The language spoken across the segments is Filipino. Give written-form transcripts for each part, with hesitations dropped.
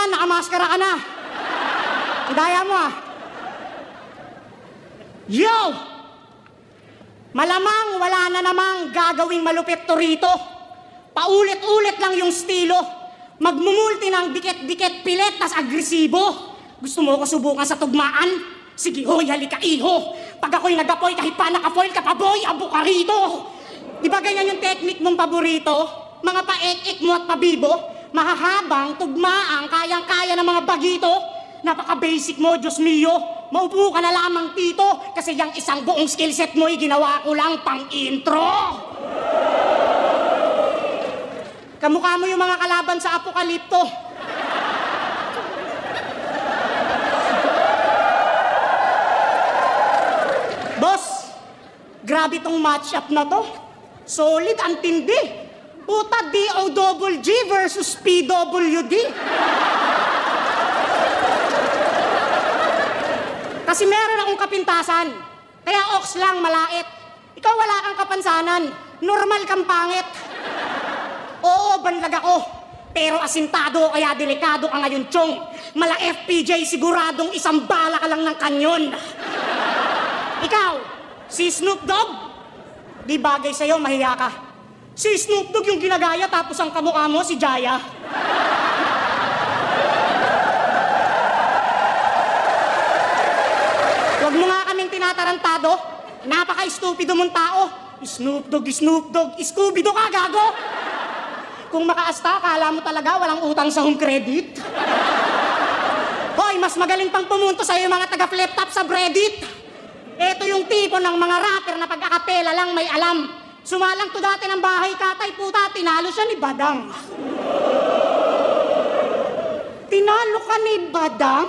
naman, nakamaskara ka na. Ang daya mo ah. Yo! Malamang wala na namang gagawing malupit to rito. Paulit-ulit lang yung estilo. Magmumulti ng dikit-dikit pilit tas agresibo. Gusto mo ko subukan sa tugmaan? Sige hoy, halika iho. Pag ako'y nagapoy kahit pa nakafoil ka pa boy, abo ka rito. Di ba ganyan yung technique mong paborito? Mga paek-ek mo at pabibo? Mahahabang, tugmaang, kayang-kaya ng mga bagito? Napaka-basic mo, Diyos mio. Maupo ka na lamang tito kasi yung isang buong skillset mo'y ginawa ko lang pang-intro. Kamukha mo yung mga kalaban sa apokalipto. Boss, grabe tong match-up na to. Solid, ang tindi. Puta, DOG versus PWD. Kasi meron akong kapintasan. Kaya ox lang, malait. Ikaw wala kang kapansanan. Normal kang pangit. Oo, banlag ako. Pero asintado, kaya delikado ka ngayon, chong. Mala FPJ, siguradong isang bala ka lang ng kanyon. Ikaw, si Snoop Dogg? Di bagay sa'yo, mahiya ka. Si Snoop Dogg yung ginagaya, tapos ang kamukha mo, si Jaya. Huwag mo nga kaming tinatarantado. Napaka-stupido mong tao. Snoop Dogg, Scooby-Doo ka, gago! Kung makaasta, akala mo talaga walang utang sa home credit. Hoy, mas magaling pang pumunto sa'yo yung mga taga-flip top sa Reddit. Ito yung tipo ng mga rapper na pag-akapela lang may alam. Sumalang to dati ng bahay katay, puta, tinalo siya ni Badang. Tinalo ka ni Badang?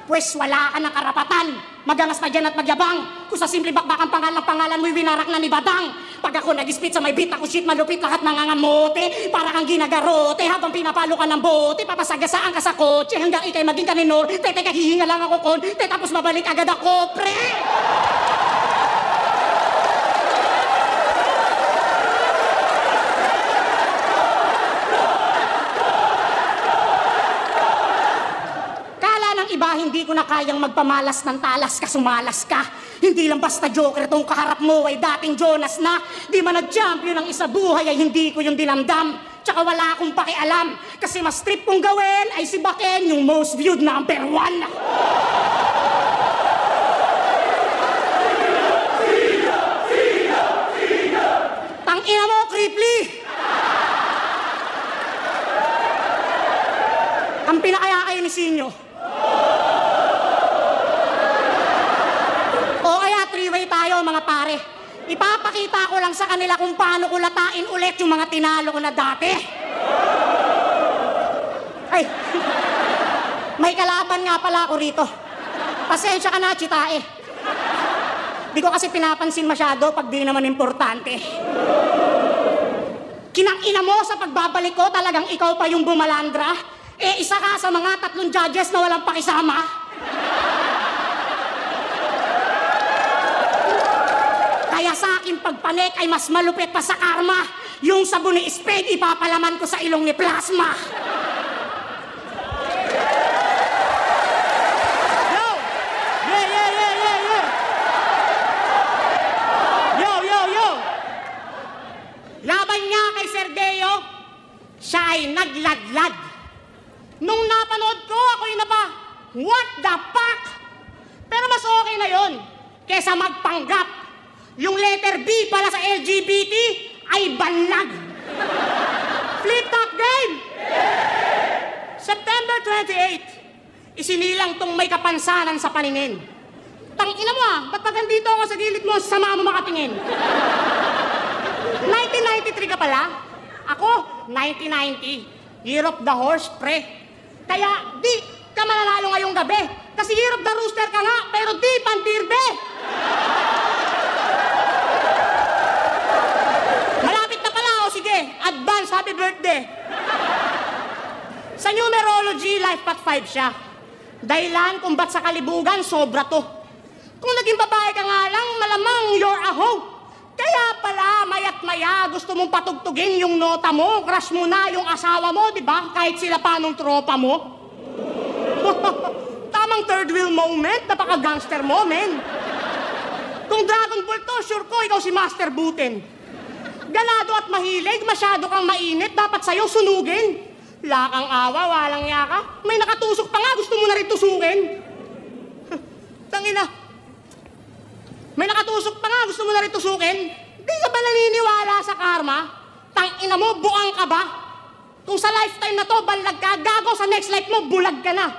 Pwes wala ka ng karapatan. Magangas pa dyan at magyabang. Kung sa simple bakbakang pangalan mo'y winarak na ni Badang. Pag ako nag-spit sa may beat, ako shit malupit lahat nangangamote. Para kang ginagarote habang pinapalo ka ng bote. Papasagasaan ka sa kotse hanggang ikay maging kaninor. Teka, hihinga lang ako kon. Tapos mabalik agad ako, pre! Iba, hindi ko na kayang magpamalas ng talas ka, sumalas ka. Hindi lang basta joker tong kaharap mo ay dating Jonas na. Di man nag-champion ng isa buhay ay hindi ko yung dinamdam. Tsaka wala akong pakialam. Kasi mas trip kong gawin ay si Baken yung most viewed number 1. Tangina mo, Creeply! Ang pinakaya kayo ni Sinyo. O kaya three-way tayo mga pare. Ipapakita ko lang sa kanila kung paano ko latain ulit yung mga tinalo ko na dati. Ay, may kalaban nga pala ako rito. Pasensya ka na, Chitae. Di ko kasi pinapansin masyado pag di naman importante. Kinang-ina mo sa pagbabalik ko, talagang ikaw pa yung bumalandra. Eh, isa ka sa mga 3 judges na walang pakisama. Kaya sa akin pagpanik ay mas malupit pa sa karma. Yung sabon ni Spade, ipapalaman ko sa ilong ni Plasma. Yo! Yeah! Yo! Laban niya kay Sergio, siya ay nagladlad. Nung napanood ko, ako'y what the fuck? Pero mas okay na yon kesa magpanggap. Yung letter B pala sa LGBT ay banlag. Flip top game! September 28, isinilang tong may kapansanan sa paningin. Tangina mo ba't pag nandito ako sa gilid mo, sama mo makatingin? 1993 ka pala? Ako, 1990. Year of the horse, pre. Kaya di ka mananalo ngayong gabi. Kasi Year of the Rooster ka nga, pero di pantirbe. Malapit na pala, o sige, advance happy birthday. Sa numerology, life path 5 siya. Dahilan kung ba't sa kalibugan, sobra to. Kung naging babae ka nga lang, malamang you're a hoe. Kaya pala, mayat maya't maya, gusto mong patugtugin yung nota mo, crush mo na yung asawa mo, di ba? Kahit sila pa nung tropa mo. Tamang third wheel moment, napaka-gangster mo, men. Kung Dragon Ball to, sure ko, ikaw si Master Buten. Ganado at mahilig, masyado kang mainit, dapat sa'yo sunugin. Lakang awa, walang yaka. May nakatusok pa nga, gusto mo na rin tusukin. Tangina. May nakatusok pa nga, gusto mo na rin tusukin. Di ka ba naniniwala sa karma? Tangina mo, buang ka ba? Kung sa lifetime na to, balag ka, gago, sa next life mo, bulag ka na.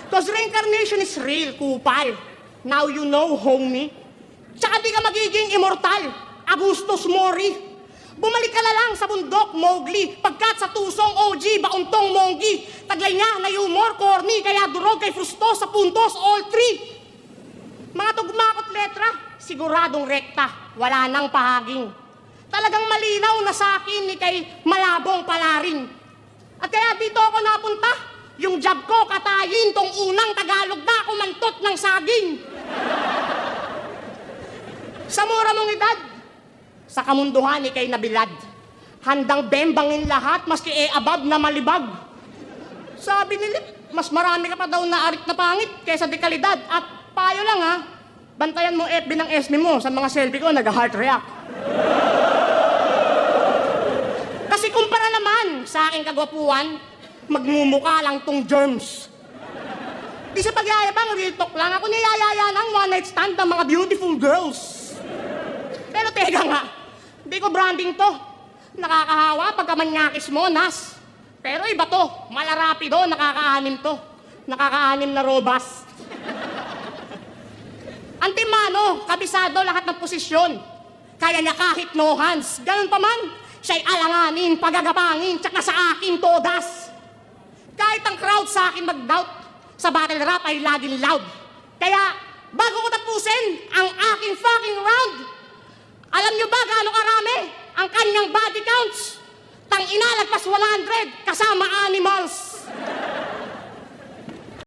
Cause reincarnation is real, kupal. Now you know, homie. Tsaka di ka magiging immortal. Agustus Mori. Bumalik ka na lang sa bundok, Mowgli. Pagkat sa tusong OG, bauntong Monggi. Taglay niya na humor, corny, kaya durog kay Frustos sa puntos, all three. Mga tugmakot letra, siguradong rekta, wala nang pahaging. Talagang malinaw na sa akin ni kay malabong palarin. At kaya dito ako napunta, yung job ko katayin tong unang Tagalog na kumantot ng saging. Sa mura mong edad, sa kamunduhan ni kay nabilad, handang bembangin lahat maski abab na malibag. Sabi ni Lip, mas marami ka pa daw na arit na pangit kaysa dekalidad. At payo lang ha, bantayan mo FB ng SB mo sa mga selfie ko, nag-heart react. Kasi kumpara naman sa aking kagwapuan, magmumukha lang tong germs. Di sa pagyayabang, real talk lang. Ako niyayaya ng one night stand ng mga beautiful girls. Pero teka nga, di ko branding to. Nakakahawa pagka manyakis mo, Nas. Pero iba to, malarapido, nakakaanim to. Nakakaanim na robas. Antimano, kabisado lahat ng posisyon. Kaya niya kahit no hands. Ganun pa man, siya'y alanganin, pagagapangin, tsaka sa akin todas. Kahit ang crowd sa akin mag-doubt, sa battle rap ay laging loud. Kaya, bago ko tapusin ang aking fucking round, alam nyo ba gaano karami ang kanyang body counts? Tang ina, lagpas 100 kasama animals.